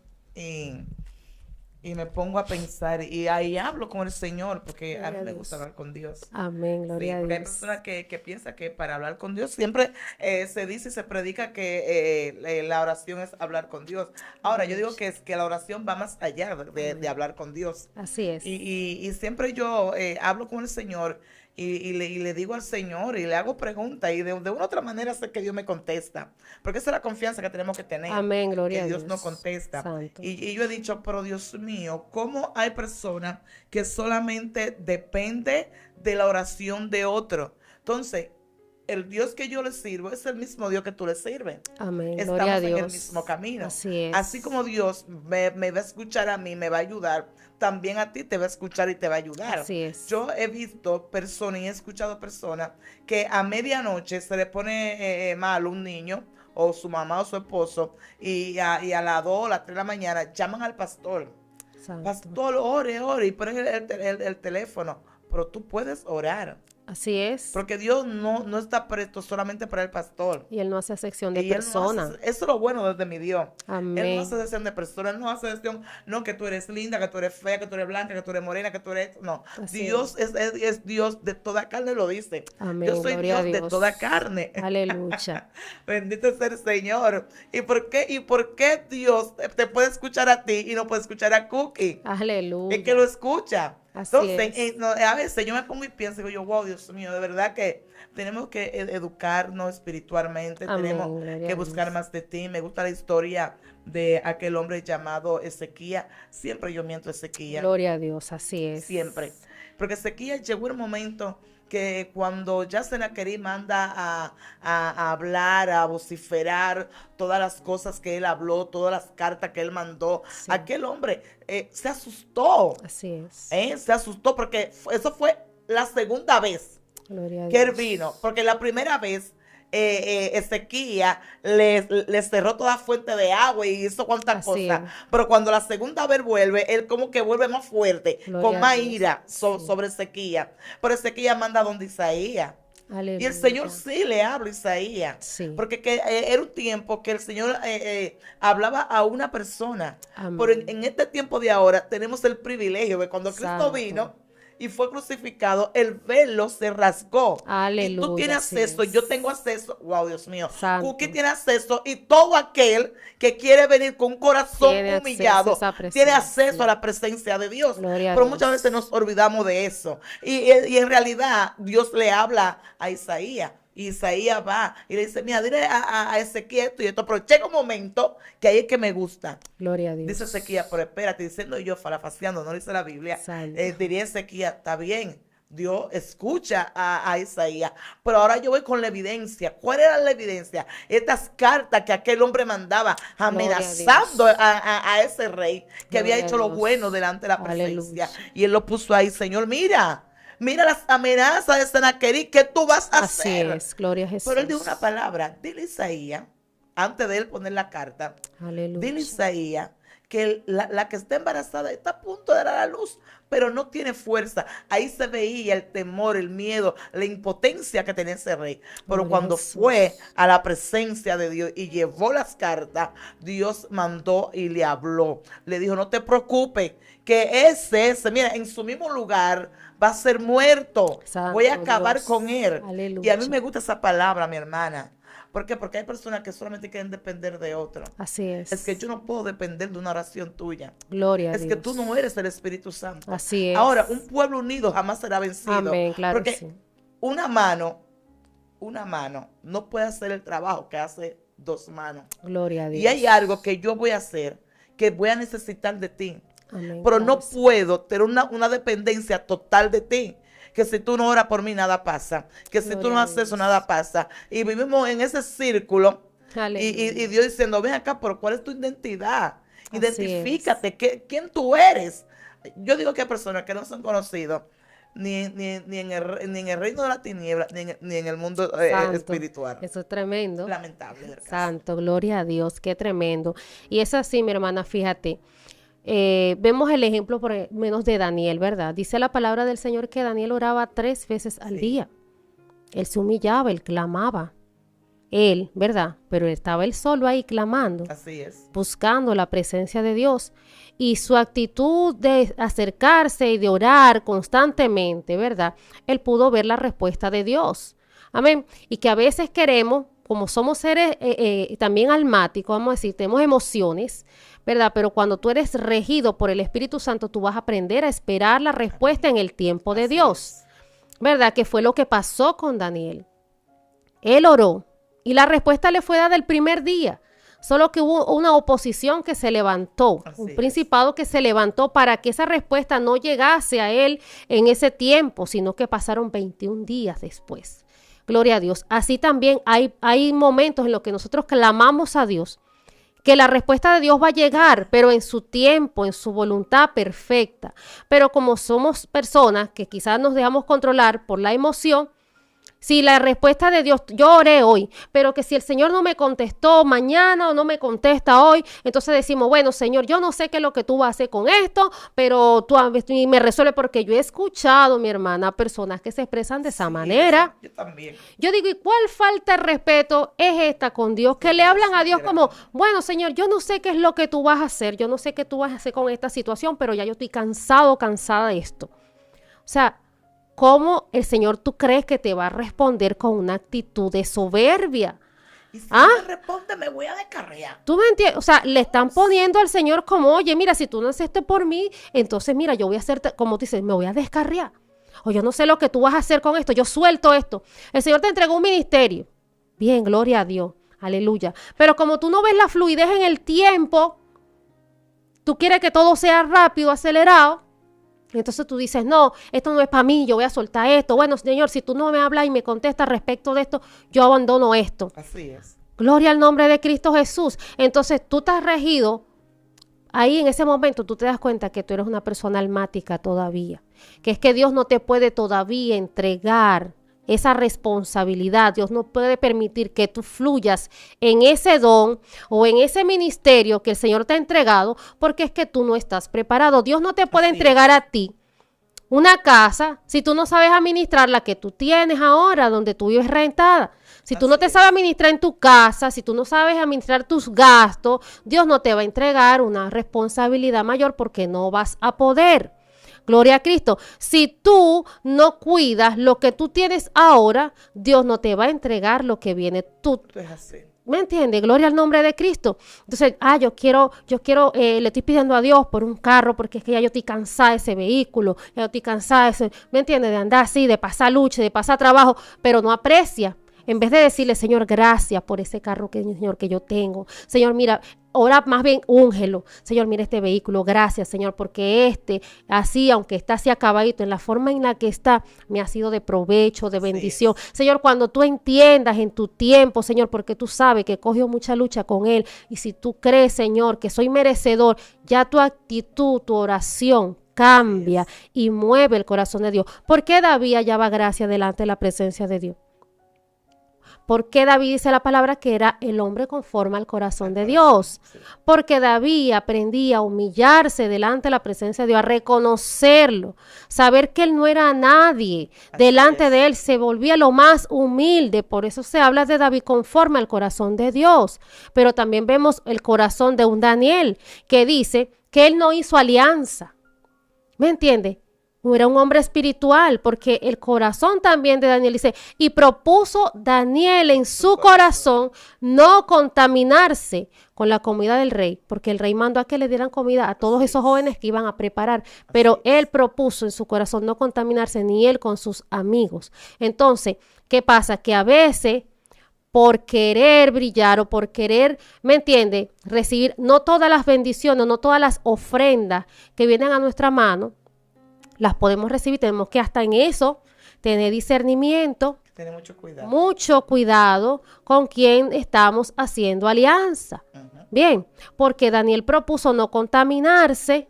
y me pongo a pensar, y ahí hablo con el Señor, porque gloria a mí me gusta hablar con Dios. Amén, gloria a Dios. Porque hay personas que piensan que para hablar con Dios siempre se dice y se predica que la oración es hablar con Dios. Ahora, yo digo que la oración va más allá de hablar con Dios. Así es. Y siempre yo hablo con el Señor y le digo al Señor y le hago preguntas, y de una u otra manera sé que Dios me contesta, porque esa es la confianza que tenemos que tener. Amén, gloria a Dios. Dios. Nos contesta. Santo. Y yo he dicho, pero Dios mío, ¿cómo hay personas que solamente depende de la oración de otro? Entonces, el Dios que yo le sirvo es el mismo Dios que tú le sirves. Amén. Estamos gloria a en Dios. el mismo camino. Así es. Así como Dios me va a escuchar a mí, me va a ayudar, también a ti te va a escuchar y te va a ayudar. Así es. Yo he visto personas y he escuchado personas que a medianoche se le pone mal un niño, o su mamá o su esposo, y a las 2 o las 3 de la mañana llaman al pastor. Santo. Pastor, ore, y ponen el teléfono. Pero tú puedes orar. Así es. Porque Dios no está presto solamente para el pastor. Y Él no hace sección de personas. Eso es lo bueno desde mi Dios. Amén. Él no hace sección de personas, Él no hace sección, no, que tú eres linda, que tú eres fea, que tú eres blanca, que tú eres morena, que tú eres... No, así Dios es Dios de toda carne, lo dice. Amén. Yo soy Dios de toda carne. Aleluya. Bendito sea el Señor. ¿Y por qué Dios te puede escuchar a ti y no puede escuchar a Cookie? Aleluya. Es que lo escucha. Así entonces, a veces yo me pongo y pienso, digo yo, wow, Dios mío, de verdad que tenemos que educarnos espiritualmente. Amén, tenemos que buscar más de ti. Me gusta la historia de aquel hombre llamado Ezequías. Siempre yo miento a Ezequías. Gloria a Dios, así es. Siempre. Porque Ezequías llegó un momento que cuando ya Senaquerib manda a hablar, a vociferar todas las cosas que él habló, todas las cartas que él mandó, sí, aquel hombre se asustó. Así es. Se asustó porque eso fue la segunda vez que él vino. Porque la primera vez Ezequías le cerró toda fuente de agua y hizo cuantas cosas. Pero cuando la segunda vez vuelve, él como que vuelve más fuerte, gloria con más ira sobre Ezequías. Pero Ezequías manda donde Isaías. Y el Señor sí le habla a Isaías. Sí. Porque era un tiempo que el Señor hablaba a una persona. Amén. Pero en este tiempo de ahora tenemos el privilegio de cuando Cristo Santo. vino y fue crucificado, el velo se rasgó. Aleluya, Y tú tienes acceso, sí. yo tengo acceso. Wow, Dios mío. Santo. Cookie tiene acceso y todo aquel que quiere venir con un corazón Tiene humillado acceso a esa presencia. tiene acceso a la presencia de Dios. Gloria a Pero Dios. muchas veces nos olvidamos de eso. Y en realidad Dios le habla a Isaías. Y Isaías va y le dice, mira, dile a Ezequiel esto y esto, pero llega un momento que ahí es que me gusta. Gloria a Dios. Dice Ezequiel, pero espérate, diciendo yo, farafaseando, no dice la Biblia. Diría Ezequiel, está bien, Dios escucha a Isaías, pero ahora yo voy con la evidencia. ¿Cuál era la evidencia? Estas cartas que aquel hombre mandaba amenazando a ese rey que había hecho lo bueno delante de la presencia. Aleluya. Y él lo puso ahí, Señor, mira las amenazas de Senaquerib, ¿qué tú vas a hacer? Así es, gloria a Jesús. Pero él dijo una palabra, dile a Isaías, antes de él poner la carta, Aleluya. dile a Isaías que la que está embarazada está a punto de dar a luz, pero no tiene fuerza. Ahí se veía el temor, el miedo, la impotencia que tenía ese rey. Pero Gloria cuando a Jesús. fue a la presencia de Dios y llevó las cartas, Dios mandó y le habló. Le dijo, no te preocupes, que ese, mira, en su mismo lugar va a ser muerto. Santo Voy a acabar Dios. con él. Aleluya. Y a mí me gusta esa palabra, mi hermana. ¿Por qué? Porque hay personas que solamente quieren depender de otro. Así es. Es que yo no puedo depender de una oración tuya. Gloria a Es Dios. que tú no eres el Espíritu Santo. Así es. Ahora, un pueblo unido jamás será vencido. Amén, claro porque que sí. una mano no puede hacer el trabajo que hace dos manos. Gloria a Dios. Y hay algo que yo voy a hacer que voy a necesitar de ti. Amén, Pero claro no que sí. puedo tener una dependencia total de ti. Que si tú no oras por mí, nada pasa. Que si tú Gloria no a haces eso, Dios. nada pasa. Y vivimos en ese círculo. Aleluya. Y Dios diciendo, ven acá, pero ¿cuál es tu identidad? Así Identifícate, ¿quién tú eres? Yo digo que hay personas que no son conocidos ni en el reino de la tiniebla, ni en el mundo Santo. espiritual. Eso es tremendo. Lamentable. del caso. Santo, gloria a Dios, qué tremendo. Y es así, mi hermana, fíjate. Vemos el ejemplo por lo menos de Daniel, ¿verdad? Dice la palabra del Señor que Daniel oraba 3 veces al día. Él se humillaba, él clamaba. Él, ¿verdad? Pero estaba él solo ahí clamando, Así es. buscando la presencia de Dios. Y su actitud de acercarse y de orar constantemente, ¿verdad? Él pudo ver la respuesta de Dios. Amén. Y que a veces queremos, como somos seres también almáticos, vamos a decir, tenemos emociones, ¿verdad? Pero cuando tú eres regido por el Espíritu Santo, tú vas a aprender a esperar la respuesta en el tiempo de Así Dios, es. ¿verdad? Que fue lo que pasó con Daniel. Él oró y la respuesta le fue dada el primer día. Solo que hubo una oposición que se levantó, Así un es. principado que se levantó para que esa respuesta no llegase a él en ese tiempo, sino que pasaron 21 días después. Gloria a Dios. Así también hay momentos en los que nosotros clamamos a Dios, que la respuesta de Dios va a llegar, pero en su tiempo, en su voluntad perfecta. Pero como somos personas que quizás nos dejamos controlar por la emoción, si la respuesta de Dios, yo oré hoy, pero que si el Señor no me contestó mañana o no me contesta hoy, entonces decimos, bueno, Señor, yo no sé qué es lo que tú vas a hacer con esto, pero tú me resuelve, porque yo he escuchado, mi hermana, personas que se expresan de esa Sí, manera. Yo también. Yo digo, ¿y cuál falta de respeto es esta con Dios? Que le hablan a Dios como, bueno, Señor, yo no sé qué es lo que tú vas a hacer, yo no sé qué tú vas a hacer con esta situación, pero ya yo estoy cansada de esto. O sea, ¿cómo el Señor tú crees que te va a responder con una actitud de soberbia? Y si ¿Ah? no me responde, me voy a descarriar. ¿Tú me entiendes? O sea, le están poniendo al Señor como, oye, mira, si tú no haces esto por mí, entonces mira, yo voy a hacer, como tú dices, me voy a descarriar. O yo no sé lo que tú vas a hacer con esto, yo suelto esto. El Señor te entregó un ministerio. Bien, gloria a Dios, aleluya. Pero como tú no ves la fluidez en el tiempo, tú quieres que todo sea rápido, acelerado. Entonces tú dices, no, esto no es para mí, yo voy a soltar esto. Bueno, Señor, si tú no me hablas y me contestas respecto de esto, yo abandono esto. Así es. Gloria al nombre de Cristo Jesús. Entonces tú estás regido, ahí en ese momento tú te das cuenta que tú eres una persona almática todavía. Que es que Dios no te puede todavía entregar esa responsabilidad. Dios no puede permitir que tú fluyas en ese don o en ese ministerio que el Señor te ha entregado, porque es que tú no estás preparado. Dios no te puede Así entregar a ti una casa si tú no sabes administrar la que tú tienes ahora, donde tú vives rentada? Si tú no te sabes administrar en tu casa, si tú no sabes administrar tus gastos, Dios no te va a entregar una responsabilidad mayor porque no vas a poder. Gloria a Cristo. Si tú no cuidas lo que tú tienes ahora, Dios no te va a entregar lo que viene. ¿Me entiendes? Gloria al nombre de Cristo. Entonces, le estoy pidiendo a Dios por un carro porque es que ya yo estoy cansada de ese vehículo, ya yo estoy cansada ¿me entiendes? De andar así, de pasar lucha, de pasar trabajo, pero no aprecia. En vez de decirle, Señor, gracias por ese carro Señor, que yo tengo. Señor, mira, ahora más bien úngelo. Señor, mira este vehículo. Gracias, Señor, porque así, aunque está así acabadito, en la forma en la que está, me ha sido de provecho, de bendición. Sí. Señor, cuando tú entiendas en tu tiempo, Señor, porque tú sabes que cogió mucha lucha con Él. Y si tú crees, Señor, que soy merecedor, ya tu actitud, tu oración cambia y mueve el corazón de Dios. ¿Por qué David hallaba gracia delante de la presencia de Dios? ¿Por qué David dice la palabra que era el hombre conforme al corazón de Dios? Sí. Porque David aprendía a humillarse delante de la presencia de Dios, a reconocerlo, saber que él no era nadie. Delante de él se volvía lo más humilde. Por eso se habla de David conforme al corazón de Dios. Pero también vemos el corazón de un Daniel que dice que él no hizo alianza. ¿Me entiende? No era un hombre espiritual, porque el corazón también de Daniel dice, y propuso Daniel en su corazón no contaminarse con la comida del rey, porque el rey mandó a que le dieran comida a todos esos jóvenes que iban a preparar, pero él propuso en su corazón no contaminarse ni él con sus amigos. Entonces, ¿qué pasa? Que a veces, por querer brillar o por querer, ¿me entiende? Recibir no todas las bendiciones, no todas las ofrendas que vienen a nuestra mano, las podemos recibir. Tenemos que hasta en eso tener discernimiento, tener mucho cuidado con quien estamos haciendo alianza. Bien, porque Daniel propuso no contaminarse,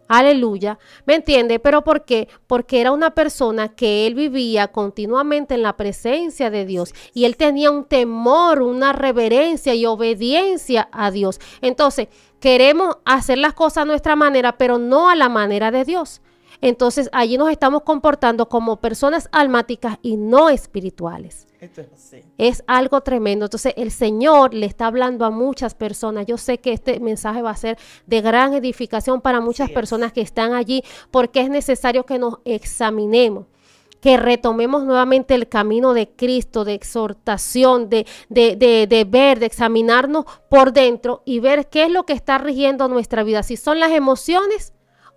aleluya, ¿me entiende? ¿Pero por qué? Porque era una persona que él vivía continuamente en la presencia de Dios y él tenía un temor, una reverencia y obediencia a Dios. Entonces, queremos hacer las cosas a nuestra manera, pero no a la manera de Dios. Entonces, allí nos estamos comportando como personas almáticas y no espirituales. Esto es así. Es algo tremendo. Entonces, el Señor le está hablando a muchas personas. Yo sé que este mensaje va a ser de gran edificación para muchas personas que están allí, porque es necesario que nos examinemos, que retomemos nuevamente el camino de Cristo, de exhortación, de ver, de examinarnos por dentro y ver qué es lo que está rigiendo nuestra vida. Si son las emociones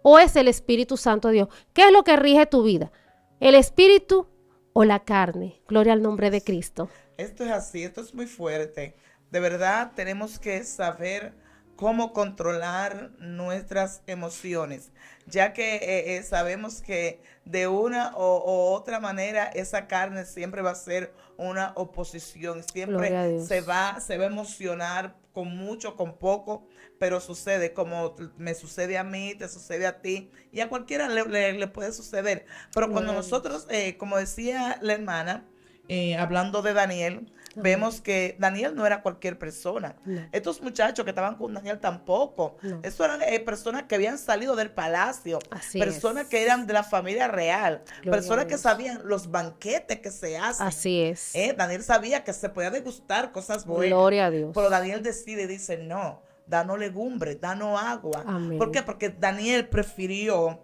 o es el Espíritu Santo de Dios. ¿Qué es lo que rige tu vida? ¿El Espíritu o la carne? Gloria al nombre de Cristo. Esto es así, esto es muy fuerte. De verdad tenemos que saber cómo controlar nuestras emociones, ya que sabemos que de una u otra manera esa carne siempre va a ser una oposición, siempre se va a emocionar con mucho, con poco, pero sucede como me sucede a mí, te sucede a ti y a cualquiera le puede suceder. Pero cuando nosotros, como decía la hermana, hablando de Daniel, vemos que Daniel no era cualquier persona. No. Estos muchachos que estaban con Daniel tampoco. No. Estos eran personas que habían salido del palacio, personas que eran de la familia real, personas que sabían los banquetes que se hacen. Así es. Daniel sabía que se podía degustar cosas buenas. Gloria a Dios. Pero Daniel decide y dice, no, danos legumbre, danos agua. Amén. ¿Por qué? Porque Daniel prefirió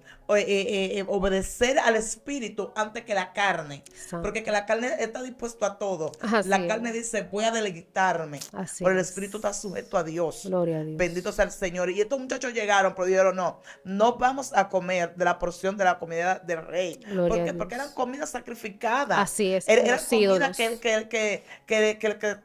obedecer al espíritu antes que la carne. Porque que la carne está dispuesto a todo. La carne dice, voy a deleitarme. Pero el espíritu está sujeto a Dios. Gloria a Dios. Bendito sea el Señor. Y estos muchachos llegaron, pero dijeron, no vamos a comer de la porción de la comida del rey. Porque eran comidas sacrificadas. Así es. Eran comidas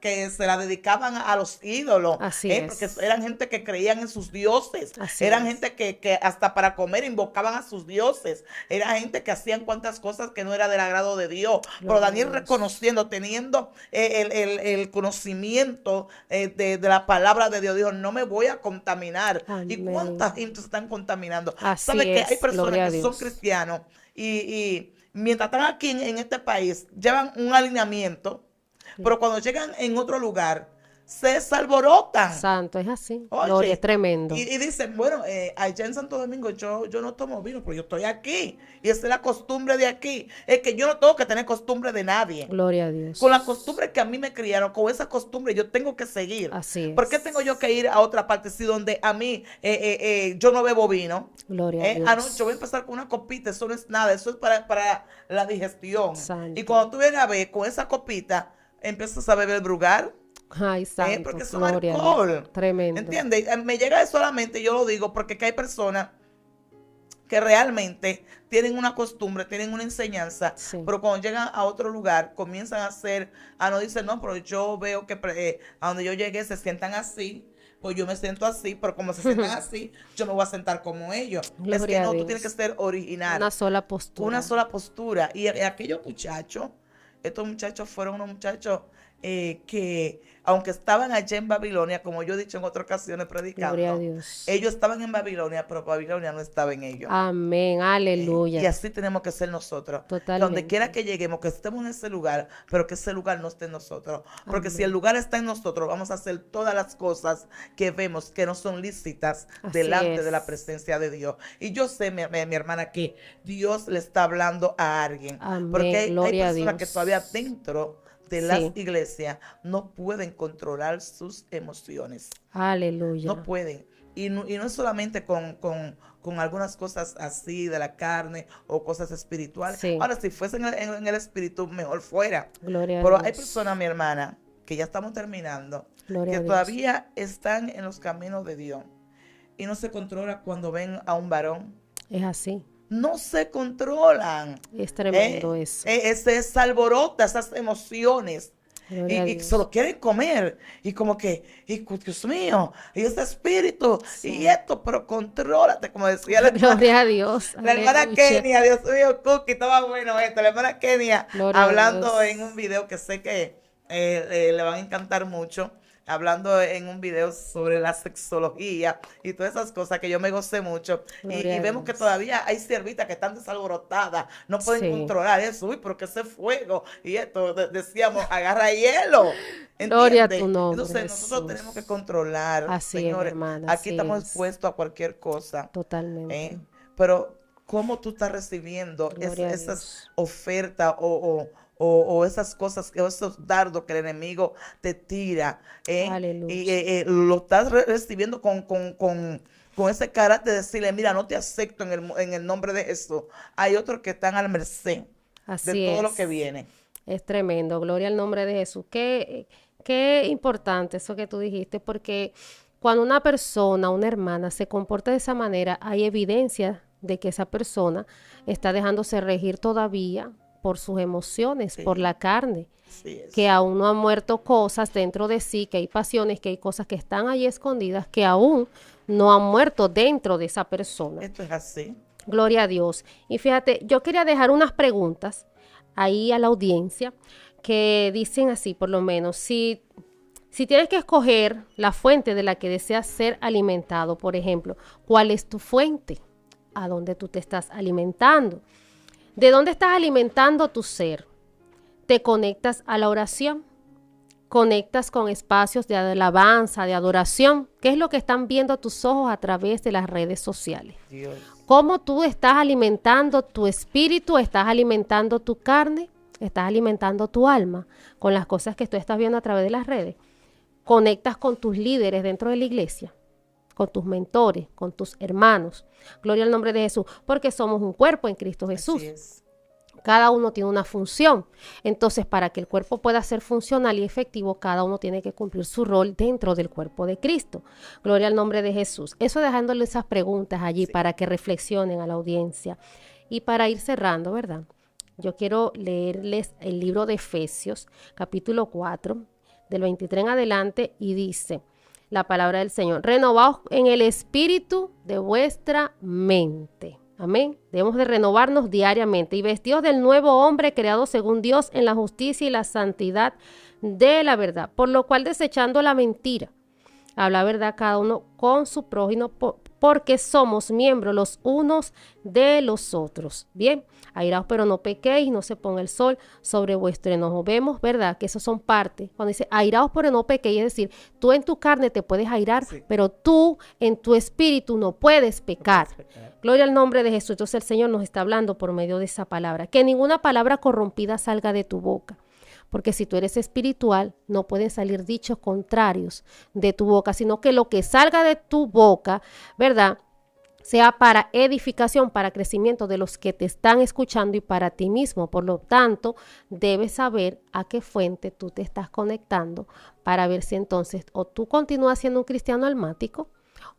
que se la dedicaban a los ídolos. Así es. Porque eran gente que creían en sus dioses. Eran gente que hasta para comer invocaban a sus dioses. Era gente que hacían cuantas cosas que no era del agrado de Dios. Pero Daniel reconociendo, teniendo el conocimiento de la palabra de Dios, dijo, no me voy a contaminar. Amén. ¿Y cuántas gente se están contaminando? ¿Sabe que hay personas que son cristianos y mientras están aquí en este país llevan un alineamiento, pero cuando llegan en otro lugar se alborotan. Santo, es así. Oye, Gloria, es tremendo. Y dicen, bueno, allá en Santo Domingo yo no tomo vino, pero yo estoy aquí. Y esa es la costumbre de aquí. Es que yo no tengo que tener costumbre de nadie. Gloria a Dios. Con la costumbre que a mí me criaron, con esa costumbre yo tengo que seguir. Así es. ¿Por qué tengo yo que ir a otra parte si donde a mí yo no bebo vino? Gloria a Dios. Anoche voy a empezar con una copita, eso no es nada, eso es para la digestión. Santo. Y cuando tú vienes a ver con esa copita, empiezas a beber Brugal. Ay, santo. Porque son Gloria a Dios. alcohol. Tremendo. ¿Entiendes? Me llega eso solamente, yo lo digo, porque que hay personas que realmente tienen una costumbre, tienen una enseñanza, Sí. pero cuando llegan a otro lugar comienzan a hacer, no dicen, no, pero yo veo que a donde yo llegué se sientan así, pues yo me siento así, pero como se sientan así, yo me voy a sentar como ellos. Gloria es que a no, tú Dios. tienes que ser original. Una sola postura. Una sola postura. Y aquellos muchachos, estos muchachos fueron unos muchachos que, aunque estaban allá en Babilonia, como yo he dicho en otras ocasiones predicando, Gloria a Dios. ellos estaban en Babilonia, pero Babilonia no estaba en ellos. Amén, aleluya. Y así tenemos que ser nosotros. Totalmente. Donde quiera que lleguemos, que estemos en ese lugar, pero que ese lugar no esté en nosotros. Porque Amén. si el lugar está en nosotros, vamos a hacer todas las cosas que vemos que no son lícitas Así delante de la es. presencia de Dios. Y yo sé, mi hermana, que Dios le está hablando a alguien. Amén, Porque hay gloria a personas Dios. que todavía dentro de Sí. las iglesias no pueden controlar sus emociones. Aleluya. No pueden. Y no es solamente con algunas cosas así de la carne o cosas espirituales. Sí. Ahora, si fuese en el espíritu, mejor fuera. Gloria a Pero Dios. hay personas, mi hermana, que ya estamos terminando, Gloria que a Dios. todavía están en los caminos de Dios y no se controla cuando ven a un varón. Es así. No se controlan. Es tremendo eso. Se alborota esas emociones. Gloria a Y Dios. se lo quieren comer. Y como que, Dios mío, y ese espíritu, Sí. y esto, pero contrólate, como decía la hermana, Gloria a Dios. la hermana Aleluya. Kenia, Dios mío, Cookie, estaba bueno esto. La hermana Kenia, Gloria a hablando Dios. en un video que sé que le van a encantar mucho, hablando en un video sobre la sexología y todas esas cosas que yo me gocé mucho. Gloria Y a vemos que Dios. todavía hay siervitas que están desalborotadas, no pueden Sí. controlar eso. Uy, pero que ese fuego. Y esto, decíamos, agarra hielo. Gloria a ¿Entiendes? tu nombre, Entonces nosotros Jesús. tenemos que controlar, Así es, señores. hermana, Aquí así estamos es. expuestos a cualquier cosa. Totalmente. Pero cómo tú estás recibiendo Gloria a esas Dios. ofertas o esas cosas, o esos dardos que el enemigo te tira. Aleluya. Y lo estás recibiendo con ese carácter de decirle, mira, no te acepto en el nombre de Jesús. Hay otros que están al merced Así de todo lo es. que viene. Es tremendo, gloria al nombre de Jesús. Qué importante eso que tú dijiste, porque cuando una persona, una hermana, se comporta de esa manera, hay evidencia de que esa persona está dejándose regir todavía por sus emociones, Sí. por la carne, Así es. que aún no han muerto cosas dentro de sí, que hay pasiones, que hay cosas que están ahí escondidas, que aún no han muerto dentro de esa persona. Esto es así. Gloria a Dios. Y fíjate, yo quería dejar unas preguntas ahí a la audiencia que dicen así, por lo menos, si tienes que escoger la fuente de la que deseas ser alimentado, por ejemplo, ¿cuál es tu fuente? ¿A dónde tú te estás alimentando? ¿De dónde estás alimentando tu ser? ¿Te conectas a la oración? ¿Conectas con espacios de alabanza, de adoración? ¿Qué es lo que están viendo tus ojos a través de las redes sociales? Dios. ¿Cómo tú estás alimentando tu espíritu? ¿Estás alimentando tu carne? ¿Estás alimentando tu alma con las cosas que tú estás viendo a través de las redes? ¿Conectas con tus líderes dentro de la iglesia? ¿Con tus mentores? ¿Con tus hermanos? Gloria al nombre de Jesús, porque somos un cuerpo en Cristo Jesús. Así es. Cada uno tiene una función. Entonces, para que el cuerpo pueda ser funcional y efectivo, cada uno tiene que cumplir su rol dentro del cuerpo de Cristo. Gloria al nombre de Jesús. Eso dejándole esas preguntas allí Sí. para que reflexionen a la audiencia. Y para ir cerrando, ¿verdad? Yo quiero leerles el libro de Efesios, capítulo 4, del 23 en adelante, y dice la palabra del Señor: renovaos en el espíritu de vuestra mente. Amén. Debemos de renovarnos diariamente y vestidos del nuevo hombre creado según Dios en la justicia y la santidad de la verdad, por lo cual desechando la mentira, Habla verdad cada uno con su prójimo, porque somos miembros los unos de los otros. Bien, airaos pero no pequéis, no se ponga el sol sobre vuestro enojo. Vemos, ¿verdad? Que esos son parte. Cuando dice airaos pero no pequéis, es decir, tú en tu carne te puedes airar, sí, pero tú en tu espíritu no puedes pecar. Gloria al nombre de Jesús. Entonces el Señor nos está hablando por medio de esa palabra. Que ninguna palabra corrompida salga de tu boca. Porque si tú eres espiritual, no pueden salir dichos contrarios de tu boca, sino que lo que salga de tu boca, ¿verdad?, sea para edificación, para crecimiento de los que te están escuchando y para ti mismo. Por lo tanto, debes saber a qué fuente tú te estás conectando para ver si entonces o tú continúas siendo un cristiano almático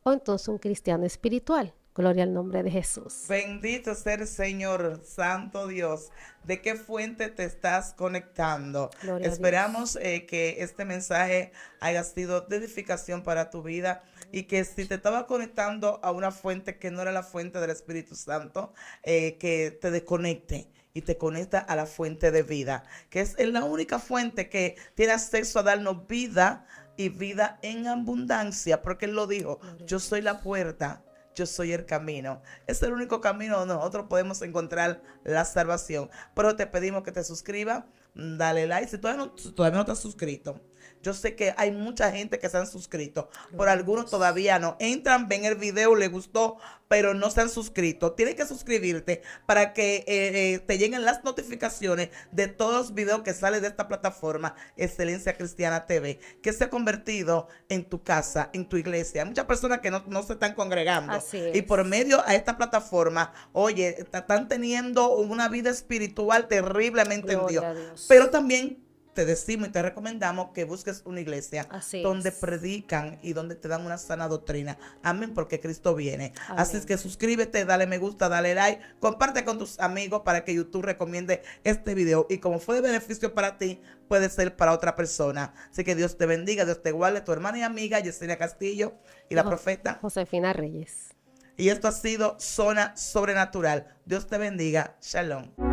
o entonces un cristiano espiritual. Gloria al nombre de Jesús. Bendito sea el Señor, Santo Dios. ¿De qué fuente te estás conectando? Gloria Esperamos que este mensaje haya sido de edificación para tu vida y que si te estaba conectando a una fuente que no era la fuente del Espíritu Santo, que te desconecte y te conecta a la fuente de vida, que es la única fuente que tiene acceso a darnos vida y vida en abundancia, porque Él lo dijo, yo soy la puerta. Yo soy el camino. Es el único camino donde nosotros podemos encontrar la salvación. Pero te pedimos que te suscribas, dale like. Si todavía no te has suscrito, yo sé que hay mucha gente que se han suscrito, por algunos todavía no. Entran, ven el video, les gustó, pero no se han suscrito. Tienes que suscribirte para que te lleguen las notificaciones de todos los videos que salen de esta plataforma, Excelencia Cristiana TV, que se ha convertido en tu casa, en tu iglesia. Hay muchas personas que no se están congregando. Así es. Y por medio a esta plataforma, oye, están teniendo una vida espiritual terriblemente en Dios. Pero también te decimos y te recomendamos que busques una iglesia donde predican y donde te dan una sana doctrina. Amén, porque Cristo viene. Amén. Así es que suscríbete, dale me gusta, dale like, comparte con tus amigos para que YouTube recomiende este video. Y como fue de beneficio para ti, puede ser para otra persona. Así que Dios te bendiga, Dios te guarde, tu hermana y amiga Yesenia Castillo y la profeta Josefina Reyes. Y esto ha sido Zona Sobrenatural. Dios te bendiga. Shalom.